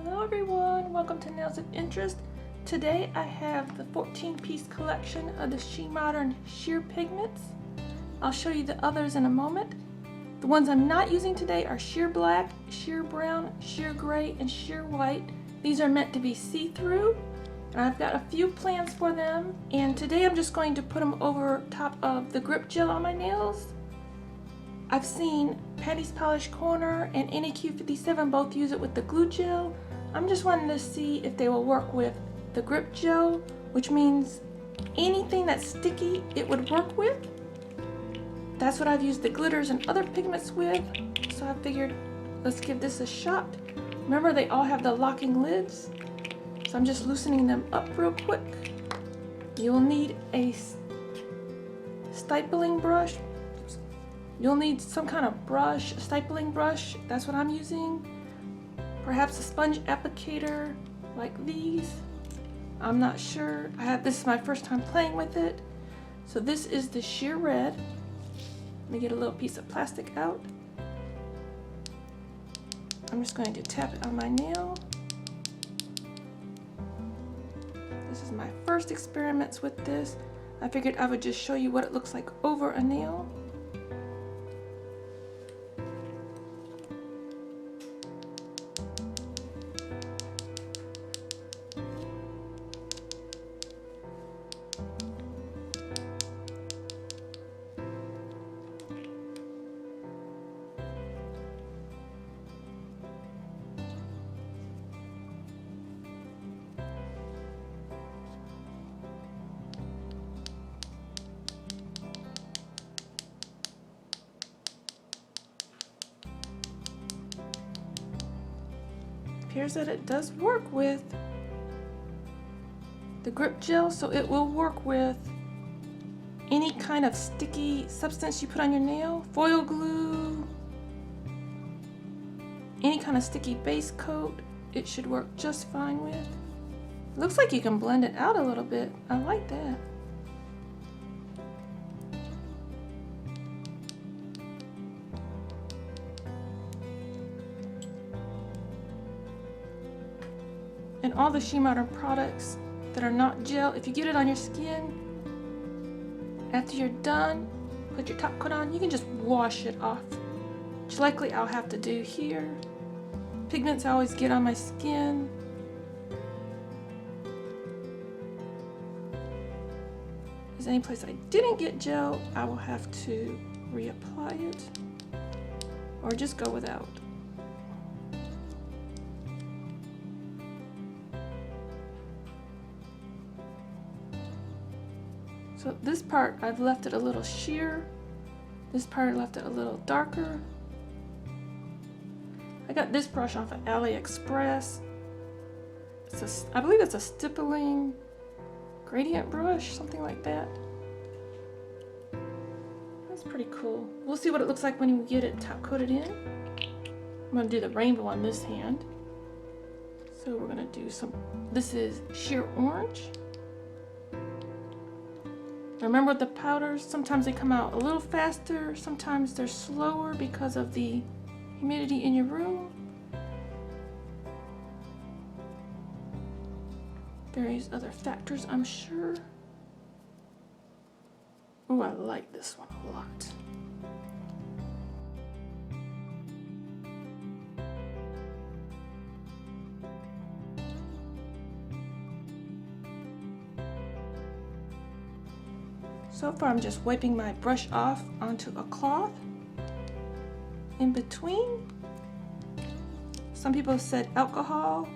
Hello everyone, welcome to Nails of Interest. Today I have the 14-piece collection of the SheModern Sheer pigments. I'll show you the others in a moment. The ones I'm not using today are sheer black, sheer brown, sheer gray, and sheer white. These are meant to be see-through, and I've got a few plans for them. And today I'm just going to put them over top of the grip gel on my nails. I've seen Patty's Polish Corner and NEQ57 both use it with the glue gel. I'm just wanting to see if they will work with the grip gel, which means anything that's sticky it would work with. That's what I've used the glitters and other pigments with, so I figured let's give this a shot. Remember, they all have the locking lids, so I'm just loosening them up real quick. You'll need a stippling brush. You'll need some kind of brush, a stippling brush. That's what I'm using. Perhaps a sponge applicator like these. I'm not sure. This is my first time playing with it. So this is the sheer red. Let me get a little piece of plastic out. I'm just going to tap it on my nail. This is my first experiments with this. I figured I would just show you what it looks like over a nail. Appears that it does work with the grip gel, so it will work with any kind of sticky substance you put on your nail, foil glue, any kind of sticky base coat. It should work just fine with. Looks like you can blend it out a little bit. I like that. And all the SheModern products that are not gel, if you get it on your skin, after you're done, put your top coat on, you can just wash it off, which likely I'll have to do here. Pigments I always get on my skin. If there's any place I didn't get gel, I will have to reapply it or just go without. So this part, I've left it a little sheer. This part, I left it a little darker. I got this brush off of AliExpress. I believe it's a stippling gradient brush, something like that. That's pretty cool. We'll see what it looks like when we get it top coated in. I'm gonna do the rainbow on this hand. So we're gonna do this is sheer orange. Remember with the powders, sometimes they come out a little faster, sometimes they're slower because of the humidity in your room. Various other factors, I'm sure. Oh, I like this one a lot. So far I'm just wiping my brush off onto a cloth. In between, some people have said alcohol.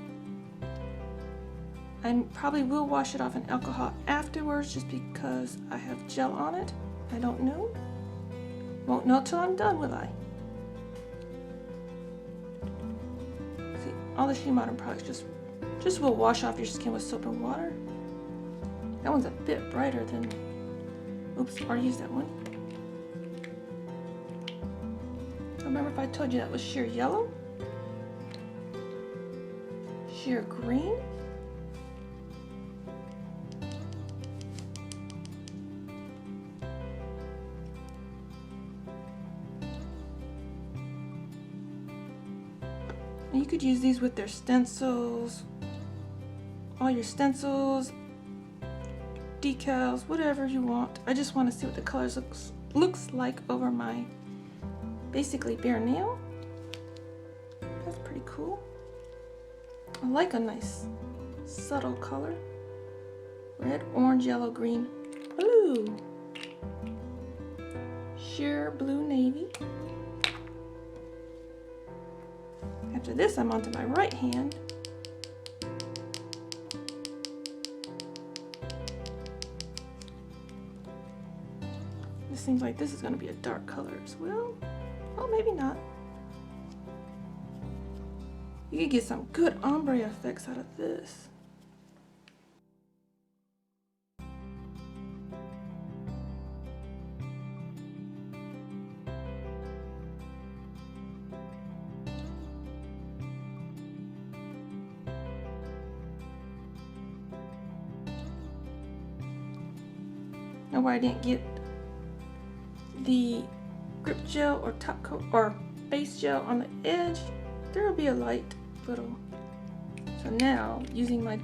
I probably will wash it off in alcohol afterwards just because I have gel on it. I don't know. Won't know till I'm done, will I? See, all the SheModern products just will wash off your skin with soap and water. That one's a bit brighter than, oops, already used that one. Remember if I told you that was sheer yellow? Sheer green? And you could use these with their stencils, all your stencils, decals, whatever you want. I just want to see what the colors looks like over my basically bare nail. That's pretty cool. I like a nice subtle color. Red, orange, yellow, green, blue. Sheer blue navy. After this, I'm onto my right hand. This seems like this is going to be a dark color as well. Oh, maybe not. You could get some good ombre effects out of this. Now where I didn't get the grip gel or top coat or base gel on the edge, there will be a light little. So now using my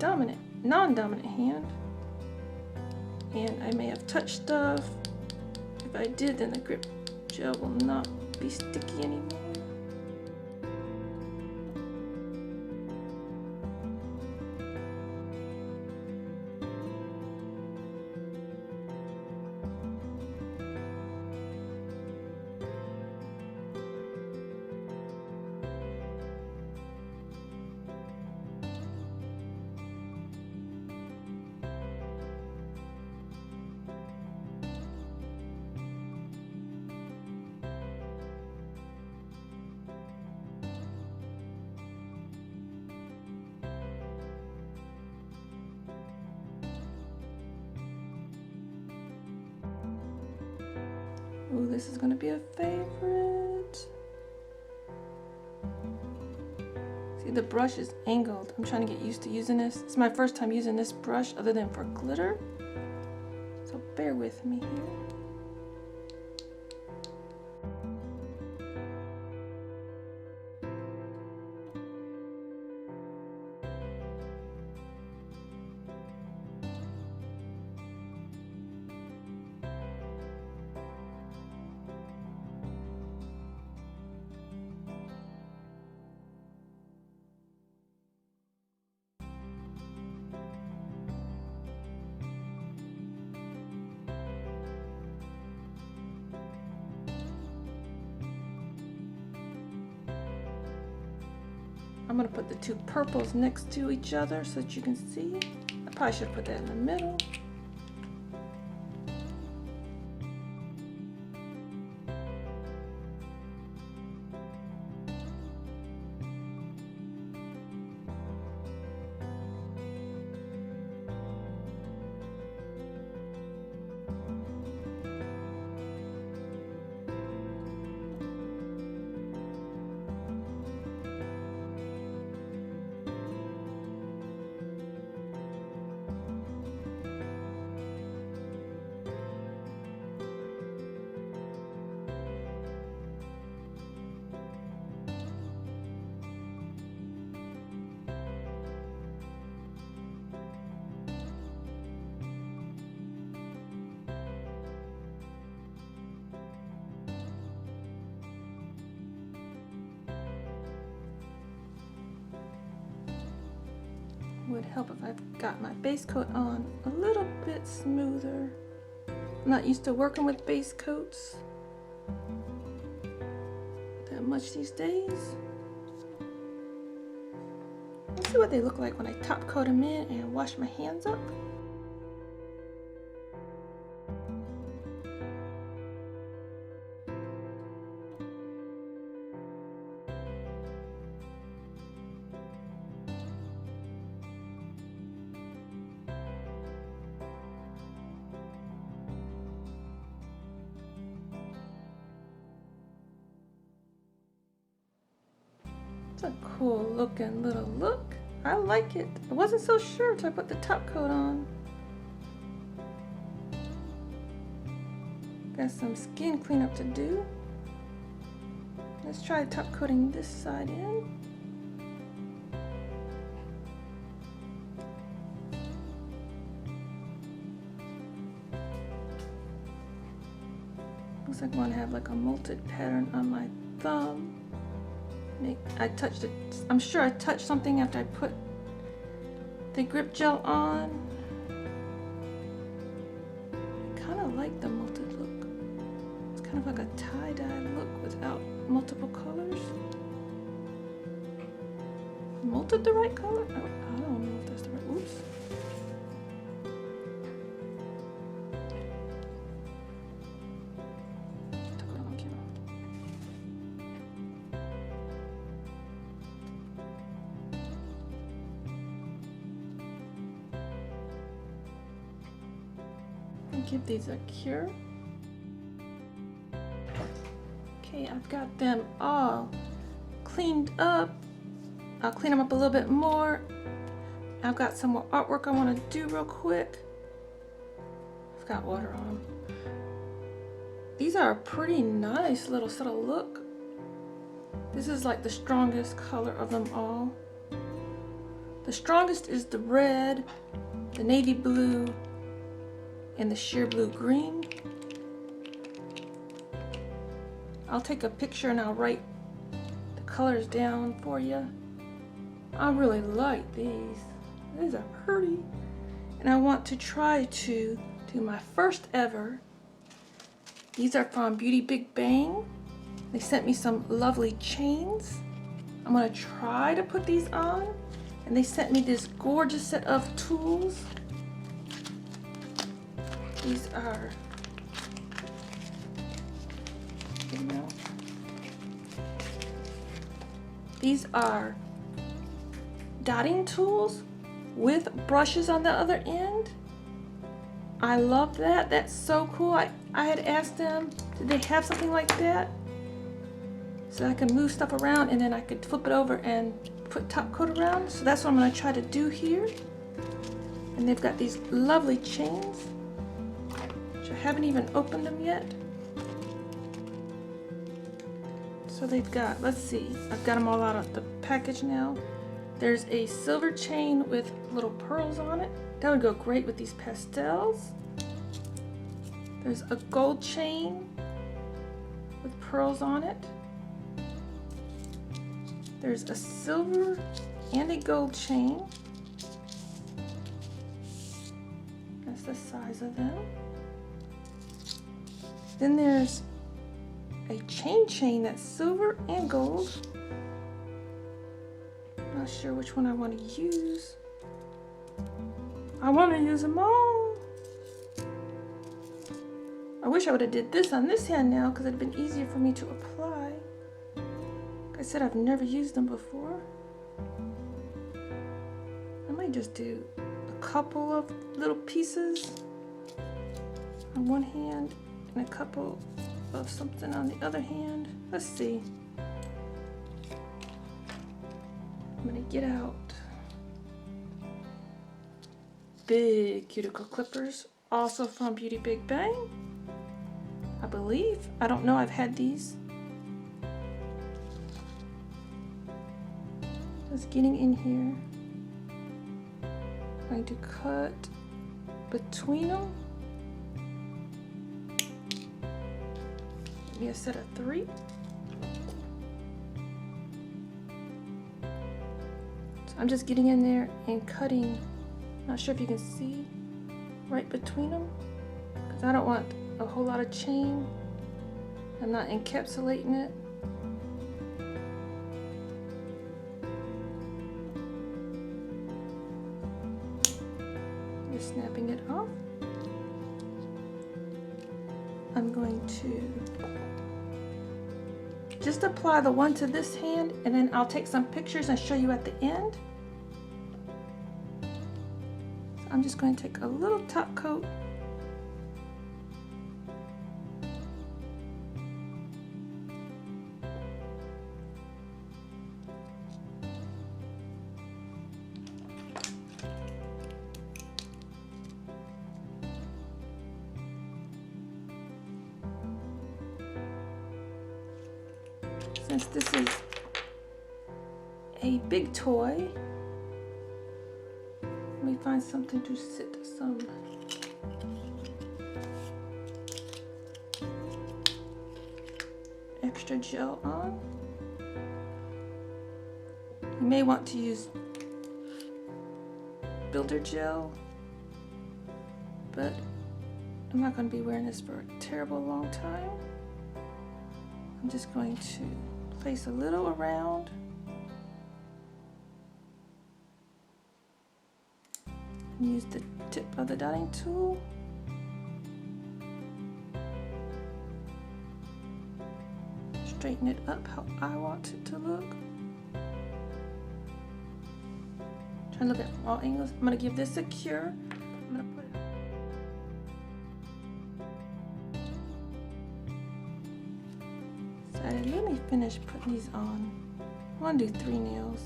non-dominant hand, and I may have touched stuff. If I did, then the grip gel will not be sticky anymore. Ooh, this is gonna be a favorite. See, the brush is angled. I'm trying to get used to using this. It's my first time using this brush other than for glitter. So bear with me here. I'm going to put the two purples next to each other so that you can see. I probably should put that in the middle. Would help if I've got my base coat on a little bit smoother. I'm not used to working with base coats that much these days. Let's see what they look like when I top coat them in and wash my hands up. It's a cool looking little look. I like it. I wasn't so sure until I put the top coat on. Got some skin cleanup to do. Let's try top coating this side in. I'm going to have like a molted pattern on my thumb. I touched it. I'm sure I touched something after I put the grip gel on. I kind of like the molted look. It's kind of like a tie-dye look without multiple colors. Molted the right color? Oh, I don't know if that's the right. Oops. Took it on camera. And give these a cure. Okay, I've got them all cleaned up. I'll clean them up a little bit more. I've got some more artwork I want to do real quick. I've got water on them. These are a pretty nice little subtle look. This is like the strongest color of them all. The strongest is the red, the navy blue, and the sheer blue green. I'll take a picture and I'll write the colors down for you. I really like these. These are pretty. And I want to try to do my first ever. These are from Beauty BigBang. They sent me some lovely chains. I'm gonna try to put these on. And they sent me this gorgeous set of tools. These are, these are dotting tools with brushes on the other end. I love that. That's so cool. I had asked them, did they have something like that? So I can move stuff around and then I could flip it over and put top coat around. So that's what I'm going to try to do here. And they've got these lovely chains, which I haven't even opened them yet. So they've got, let's see, I've got them all out of the package now. There's a silver chain with little pearls on it. That would go great with these pastels. There's a gold chain with pearls on it. There's a silver and a gold chain. That's the size of them. Then there's a chain that's silver and gold. Not sure which one I want to use. I want to use them all. I wish I would have did this on this hand now because it'd been easier for me to apply. Like I said, I've never used them before. I might just do a couple of little pieces on one hand and a couple of something on the other hand. Let's see. I'm gonna get out big cuticle clippers, also from Beauty BigBang, I believe. I don't know, I've had these. Just getting in here. I'm going to cut between them. Give me a set of 3. I'm just getting in there and cutting, not sure if you can see, right between them, because I don't want a whole lot of chain. I'm not encapsulating it. Just snapping it off. I'm going to just apply the one to this hand, and then I'll take some pictures and show you at the end. So I'm just going to take a little top coat. Since this is a big toy, let me find something to sit some extra gel on. You may want to use builder gel, but I'm not going to be wearing this for a terrible long time. I'm just going to place a little around and use the tip of the dotting tool. Straighten it up how I want it to look. Try to look at all angles. I'm going to give this a cure. I'm going to put it on. So let me finish putting these on. I want to do 3 nails.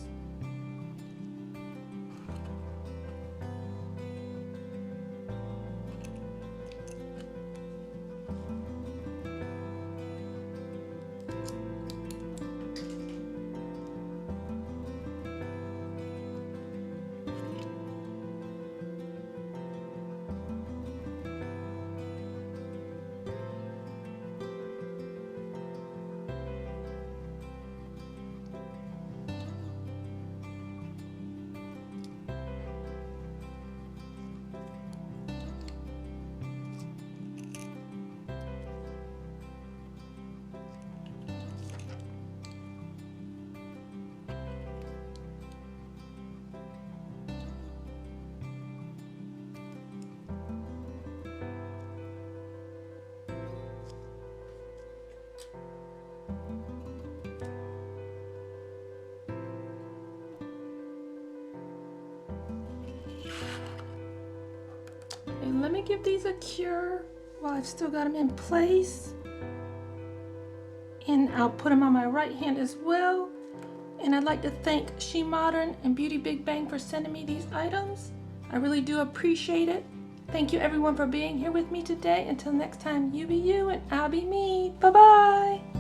And let me give these a cure while I've still got them in place. And I'll put them on my right hand as well. And I'd like to thank SheModern and Beauty BigBang for sending me these items. I really do appreciate it. Thank you everyone for being here with me today. Until next time, you be you and I'll be me. Bye-bye.